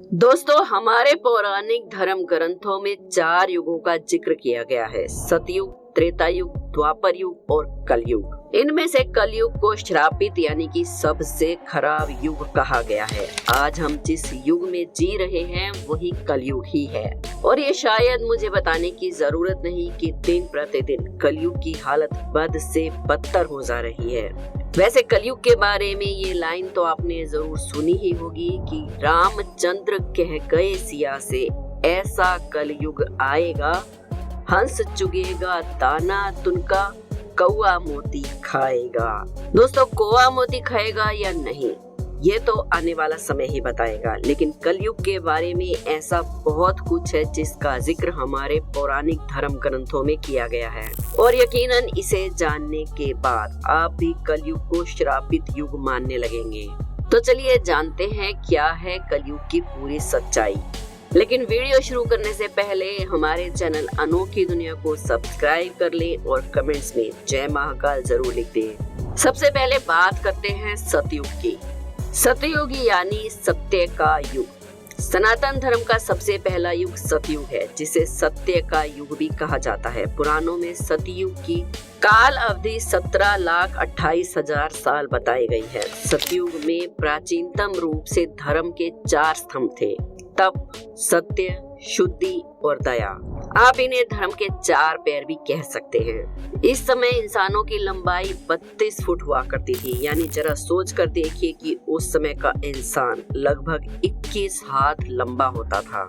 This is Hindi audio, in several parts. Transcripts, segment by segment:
दोस्तों, हमारे पौराणिक धर्म ग्रंथों में 4 युगों का जिक्र किया गया है। सतयुग, त्रेता युग, द्वापर युग और कलयुग। इनमें से कलयुग को श्रापित यानी कि सबसे खराब युग कहा गया है। आज हम जिस युग में जी रहे हैं वही कलयुग ही है। और ये शायद मुझे बताने की जरूरत नहीं कि दिन प्रतिदिन कलयुग की हालत बद से बदतर हो जा रही है। वैसे कलयुग के बारे में ये लाइन तो आपने जरूर सुनी ही होगी कि रामचंद्र कह गए सिया से, ऐसा कलयुग आएगा, हंस चुगेगा दाना तुनका, कौआ मोती खाएगा। दोस्तों, कौआ मोती खाएगा या नहीं ये तो आने वाला समय ही बताएगा, लेकिन कलयुग के बारे में ऐसा बहुत कुछ है जिसका जिक्र हमारे पौराणिक धर्म ग्रंथों में किया गया है। और यकीनन इसे जानने के बाद आप भी कलयुग को श्रापित युग मानने लगेंगे। तो चलिए जानते हैं क्या है कलयुग की पूरी सच्चाई। लेकिन वीडियो शुरू करने से पहले हमारे चैनल अनोखी दुनिया को सब्सक्राइब कर लें और कमेंट्स में जय महाकाल जरूर लिख दें। सबसे पहले बात करते हैं सतयुग की। सतयुग यानी सत्य का युग। सनातन धर्म का सबसे पहला युग सतयुग है, जिसे सत्य का युग भी कहा जाता है। पुराणों में सतयुग की काल अवधि 17,28,000 साल बताई गई है। सतयुग में प्राचीनतम रूप से धर्म के 4 स्तंभ थे: तप, सत्य, शुद्धि और दया। आप इन्हें धर्म के 4 पैर भी कह सकते हैं। इस समय इंसानों की लंबाई 32 फुट हुआ करती थी, यानी जरा सोच कर देखिए कि उस समय का इंसान लगभग 21 हाथ लंबा होता था।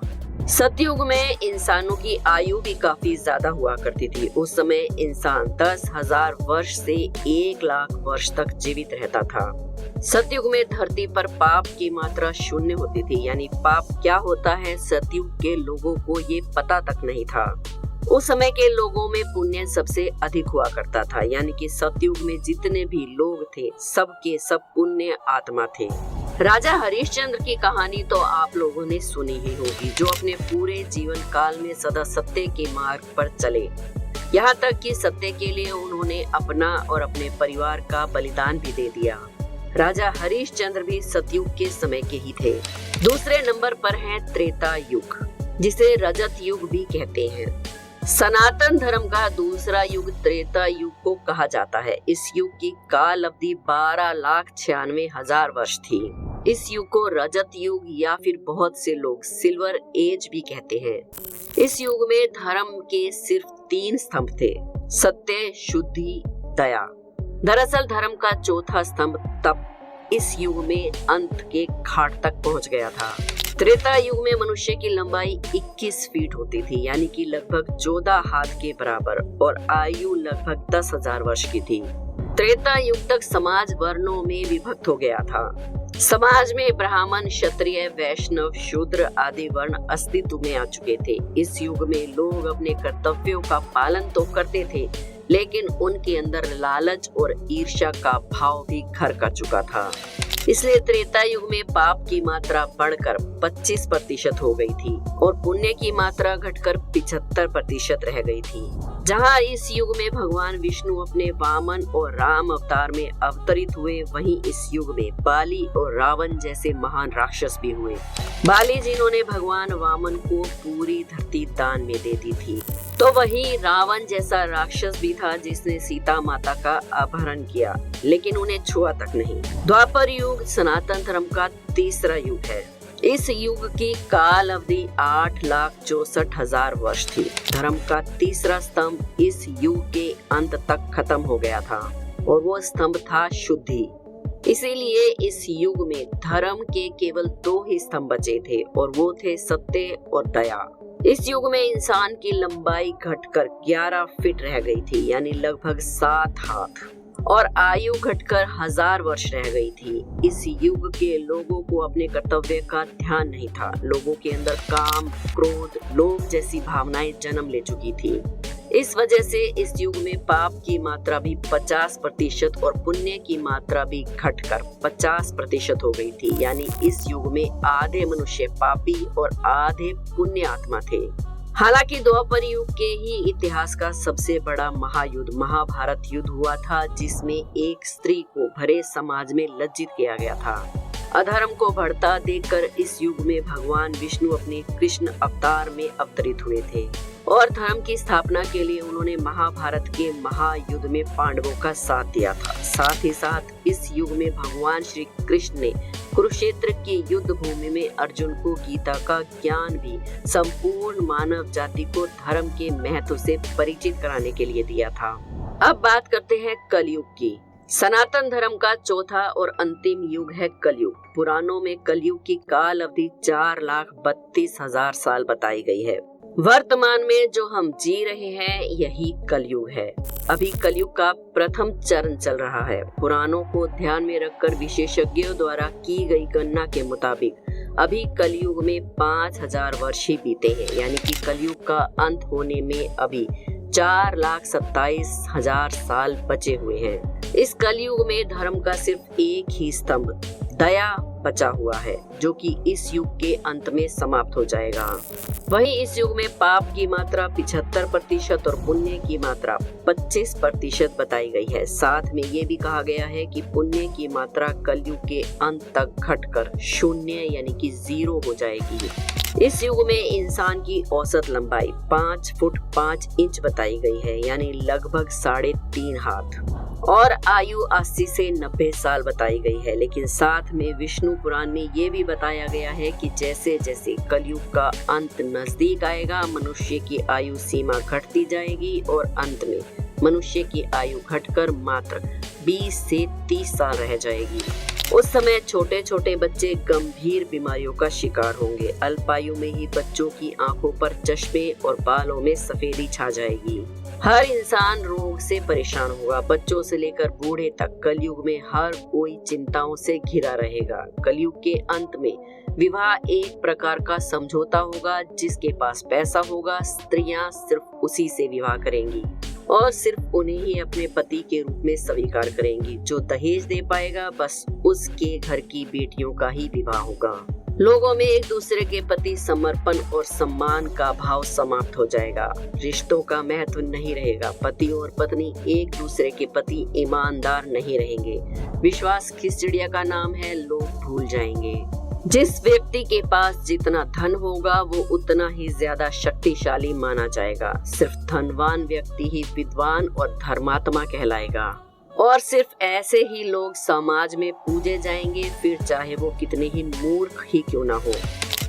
सतयुग में इंसानों की आयु भी काफी ज्यादा हुआ करती थी। उस समय इंसान 10,000 वर्ष से 1,00,000 वर्ष तक जीवित रहता था। सतयुग में धरती पर पाप की मात्रा 0 होती थी, यानी पाप क्या होता है सतयुग के लोगों को ये पता तक नहीं था। उस समय के लोगों में पुण्य सबसे अधिक हुआ करता था, यानी कि सतयुग में जितने भी लोग थे सब के सब पुण्य आत्मा थे। राजा हरिश्चंद्र की कहानी तो आप लोगों ने सुनी ही होगी, जो अपने पूरे जीवन काल में सदा सत्य के मार्ग पर चले। यहाँ तक कि सत्य के लिए उन्होंने अपना और अपने परिवार का बलिदान भी दे दिया। राजा हरिश्चंद्र भी सतयुग के समय के ही थे। दूसरे नंबर पर है त्रेता युग, जिसे रजत युग भी कहते हैं। सनातन धर्म का दूसरा युग त्रेता युग को कहा जाता है। इस युग की काल अवधि 12,96,000 वर्ष थी। इस युग को रजत युग या फिर बहुत से लोग सिल्वर एज भी कहते हैं। इस युग में धर्म के सिर्फ 3 स्तंभ थे: सत्य, शुद्धि, दया। दरअसल धर्म का चौथा स्तंभ तप इस युग में अंत के घाट तक पहुंच गया था। त्रेता युग में मनुष्य की लंबाई 21 फीट होती थी, यानी कि लगभग 14 हाथ के बराबर, और आयु लगभग 10,000 वर्ष की थी। त्रेता युग तक समाज वर्णों में विभक्त हो गया था। समाज में ब्राह्मण, क्षत्रिय, वैष्णव, शूद्र आदि वर्ण अस्तित्व में आ चुके थे। इस युग में लोग अपने कर्तव्यों का पालन तो करते थे, लेकिन उनके अंदर लालच और ईर्ष्या का भाव भी घर कर चुका था। इसलिए त्रेता युग में पाप की मात्रा बढ़कर 25% हो गई थी और पुण्य की मात्रा घटकर 75% रह गई थी। जहाँ इस युग में भगवान विष्णु अपने वामन और राम अवतार में अवतरित हुए, वहीं इस युग में बाली और रावण जैसे महान राक्षस भी हुए। बाली जिन्होंने भगवान वामन को पूरी धरती दान में दे दी थी, तो वही रावण जैसा राक्षस भी था जिसने सीता माता का अपहरण किया, लेकिन उन्हें छुआ तक नहीं। द्वापर युग सनातन धर्म का तीसरा युग है। इस युग की काल अवधि 8,64,000 वर्ष थी। धर्म का तीसरा स्तंभ इस युग के अंत तक खत्म हो गया था, और वो स्तंभ था शुद्धि। इसीलिए इस युग में धर्म के केवल 2 ही स्तंभ बचे थे, और वो थे सत्य और दया। इस युग में इंसान की लंबाई घटकर 11 फीट रह गई थी, यानी लगभग 7 हाथ, और आयु घटकर 1000 वर्ष रह गई थी। इस युग के लोगों को अपने कर्तव्य का ध्यान नहीं था। लोगों के अंदर काम, क्रोध, लोभ जैसी भावनाएं जन्म ले चुकी थी। इस वजह से इस युग में पाप की मात्रा भी 50% और पुण्य की मात्रा भी घटकर 50% हो गई थी, यानी इस युग में आधे मनुष्य पापी और आधे पुण्य आत्मा थे। हालांकि द्वापर युग के ही इतिहास का सबसे बड़ा महायुद्ध महाभारत युद्ध हुआ था, जिसमें एक स्त्री को भरे समाज में लज्जित किया गया था। अधर्म को बढ़ता देखकर इस युग में भगवान विष्णु अपने कृष्ण अवतार में अवतरित हुए थे और धर्म की स्थापना के लिए उन्होंने महाभारत के महायुद्ध में पांडवों का साथ दिया था। साथ ही साथ इस युग में भगवान श्री कृष्ण ने कुरुक्षेत्र की युद्ध भूमि में अर्जुन को गीता का ज्ञान भी संपूर्ण मानव जाति को धर्म के महत्व से परिचित कराने के लिए दिया था। अब बात करते हैं कलयुग की। सनातन धर्म का चौथा और अंतिम युग है कलयुग। पुराणों में कलयुग की काल अवधि 4,32,000 साल बताई गई है। वर्तमान में जो हम जी रहे हैं यही कलयुग है। अभी कलयुग का प्रथम चरण चल रहा है। पुराणों को ध्यान में रखकर विशेषज्ञों द्वारा की गई गणना के मुताबिक अभी कलयुग में 5,000 वर्ष ही बीते हैं, यानी कि कलयुग का अंत होने में अभी 4,27,000 साल बचे हुए हैं। इस कलयुग में धर्म का सिर्फ एक ही स्तंभ दया बचा हुआ है, जो कि इस युग के अंत में समाप्त हो जाएगा। वहीं इस युग में पाप की मात्रा 75% और पुण्य की मात्रा 25% बताई गई है। साथ में ये भी कहा गया है कि पुण्य की मात्रा कलयुग के अंत तक घटकर 0 यानी कि 0 हो जाएगी। इस युग में इंसान की औसत लंबाई 5 फुट 5 इंच बताई गई है, यानी लगभग 3.5 हाथ, और आयु 80 से 90 साल बताई गई है। लेकिन साथ में विष्णु पुराण में ये भी बताया गया है कि जैसे जैसे कलयुग का अंत नजदीक आएगा, मनुष्य की आयु सीमा घटती जाएगी और अंत में मनुष्य की आयु घटकर मात्र 20 से 30 साल रह जाएगी। उस समय छोटे छोटे बच्चे गंभीर बीमारियों का शिकार होंगे। अल्पायु में ही बच्चों की आंखों पर चश्मे और बालों में सफेदी छा जाएगी। हर इंसान रोग से परेशान होगा, बच्चों से लेकर बूढ़े तक। कलयुग में हर कोई चिंताओं से घिरा रहेगा। कलयुग के अंत में विवाह एक प्रकार का समझौता होगा। जिसके पास पैसा होगा, स्त्रियां सिर्फ उसी से विवाह करेंगी और सिर्फ उन्हें ही अपने पति के रूप में स्वीकार करेंगी। जो दहेज दे पाएगा, बस उसके घर की बेटियों का ही विवाह होगा। लोगों में एक दूसरे के प्रति समर्पण और सम्मान का भाव समाप्त हो जाएगा। रिश्तों का महत्व नहीं रहेगा। पति और पत्नी एक दूसरे के प्रति ईमानदार नहीं रहेंगे। विश्वास किस चिड़िया का नाम है, लोग भूल जाएंगे। जिस व्यक्ति के पास जितना धन होगा वो उतना ही ज्यादा शक्तिशाली माना जाएगा। सिर्फ धनवान व्यक्ति ही विद्वान और धर्मात्मा कहलाएगा और सिर्फ ऐसे ही लोग समाज में पूजे जाएंगे, फिर चाहे वो कितने ही मूर्ख ही क्यों ना हो।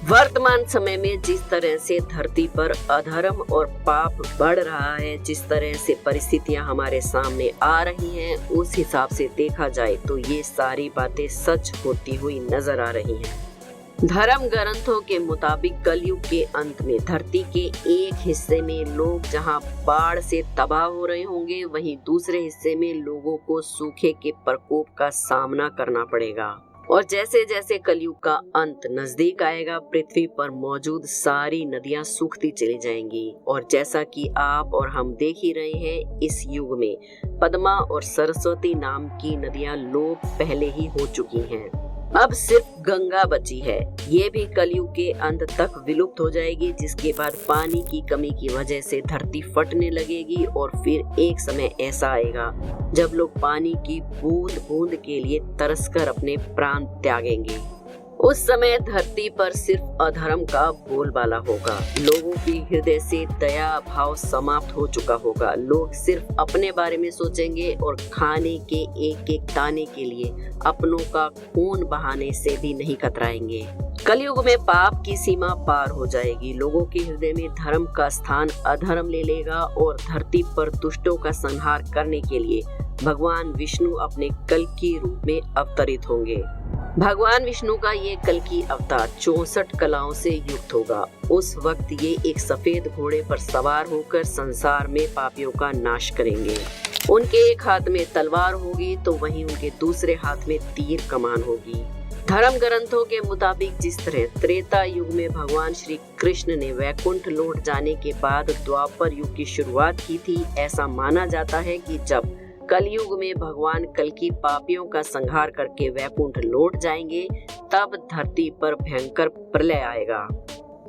वर्तमान समय में जिस तरह से धरती पर अधर्म और पाप बढ़ रहा है, जिस तरह से परिस्थितियां हमारे सामने आ रही हैं, उस हिसाब से देखा जाए तो ये सारी बातें सच होती हुई नजर आ रही हैं। धर्म ग्रंथों के मुताबिक कलयुग के अंत में धरती के एक हिस्से में लोग जहां बाढ़ से तबाह हो रहे होंगे, वहीं दूसरे हिस्से में लोगों को सूखे के प्रकोप का सामना करना पड़ेगा। और जैसे जैसे कलयुग का अंत नजदीक आएगा, पृथ्वी पर मौजूद सारी नदियां सूखती चली जाएंगी। और जैसा कि आप और हम देख ही रहे हैं, इस युग में पद्मा और सरस्वती नाम की नदियां लोप पहले ही हो चुकी हैं। अब सिर्फ गंगा बची है। ये भी कलयुग के अंत तक विलुप्त हो जाएगी, जिसके बाद पानी की कमी की वजह से धरती फटने लगेगी और फिर एक समय ऐसा आएगा जब लोग पानी की बूंद बूंद के लिए तरसकर अपने प्राण त्यागेंगे। उस समय धरती पर सिर्फ अधर्म का बोलबाला होगा। लोगों की हृदय से दया भाव समाप्त हो चुका होगा। लोग सिर्फ अपने बारे में सोचेंगे और खाने के एक एक दाने के लिए अपनों का खून बहाने से भी नहीं कतराएंगे। कलयुग में पाप की सीमा पार हो जाएगी। लोगों के हृदय में धर्म का स्थान अधर्म ले लेगा और धरती पर दुष्टों का संहार करने के लिए भगवान विष्णु अपने कल्कि रूप में अवतरित होंगे। भगवान विष्णु का ये कल्कि अवतार 64 कलाओं से युक्त होगा। उस वक्त ये एक सफेद घोड़े पर सवार होकर संसार में पापियों का नाश करेंगे। उनके एक हाथ में तलवार होगी तो वहीं उनके दूसरे हाथ में तीर कमान होगी। धर्म ग्रंथों के मुताबिक जिस तरह त्रेता युग में भगवान श्री कृष्ण ने वैकुंठ लौट जाने के बाद द्वापर युग की शुरुआत की थी, ऐसा माना जाता है कि जब कलयुग में भगवान कल्कि पापियों का संहार करके वैकुंठ लौट जाएंगे, तब धरती पर भयंकर प्रलय आएगा।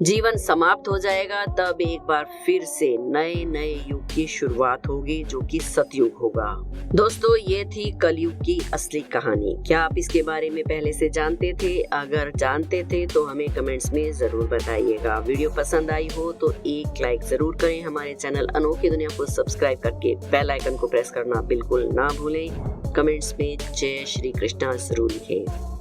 जीवन समाप्त हो जाएगा, तब एक बार फिर से नए युग की शुरुआत होगी, जो कि सतयुग होगा। दोस्तों, ये थी कलयुग की असली कहानी। क्या आप इसके बारे में पहले से जानते थे? अगर जानते थे तो हमें कमेंट्स में जरूर बताइएगा। वीडियो पसंद आई हो तो एक लाइक जरूर करें। हमारे चैनल अनोखी दुनिया को सब्सक्राइब करके बेल आइकन को प्रेस करना बिल्कुल ना भूलें। कमेंट्स में जय श्री कृष्णा जरूर लिखें।